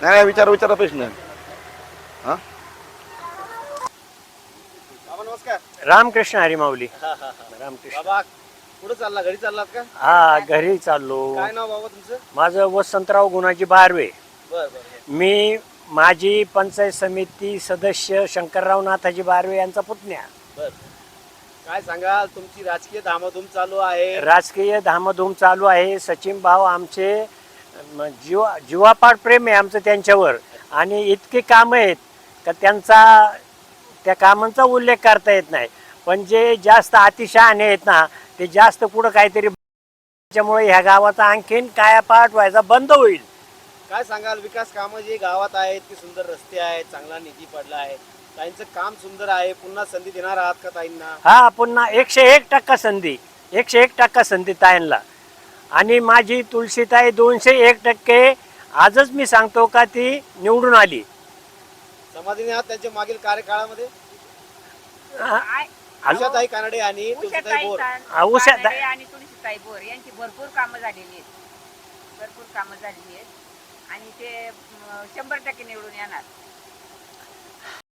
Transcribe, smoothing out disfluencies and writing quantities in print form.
नाही नाही, विचारा प्रश्न. हा बाबा नमस्कार. रामकृष्ण हरी माऊली. हा, हा, हा. रामकृष्ण. बाबा कुठं चालला, घरी चाललात का? हा, घरी चाललो. काय नाव बाबा तुमचं? माझं वसंतराव गुणाजी बारवे. बर बर. मी माजी पंचायत समिती सदस्य शंकरराव नाथाजी बारवे यांचा पुतण्या. बर काय सांगाल, तुमची राजकीय धामाधूम चालू आहे. राजकीय धामधूम चालू आहे. सचिन भाऊ आमचे जीवापाड प्रेम आहे आमचं त्यांच्यावर, आणि इतके कामं आहेत का त्या कामांचा उल्लेख करता येत नाही. पण जे जास्त अतिशहाणे आहेत ना, ते जास्त पुढं काहीतरी, त्याच्यामुळे ह्या गावाचा आणखीन कायापाट व्हायचा बंद होईल. काय सांगाल, विकास कामं जे गावात आहेत, की सुंदर रस्ते आहेत, चांगला निधी पडला आहे, ताईंचं काम सुंदर आहे, पुन्हा संधी देणार आहात का ताईंना? हा, पुन्हा 101% संधी, 101% संधी ताईंना. आणि माझी तुळशीताई 201%, आजच मी सांगतो का ती निवडून आली. समाधीने आहात त्यांच्या मागील कार्यकाळामध्ये? आय- आशाताई कानडे आणि तुळशीताई बोर. उषाताई आणि तुळशीताई बोर यांची भरपूर कामं झालेली आहेत, भरपूर कामं झालेली आहेत, आणि ते 100% निवडून येणार.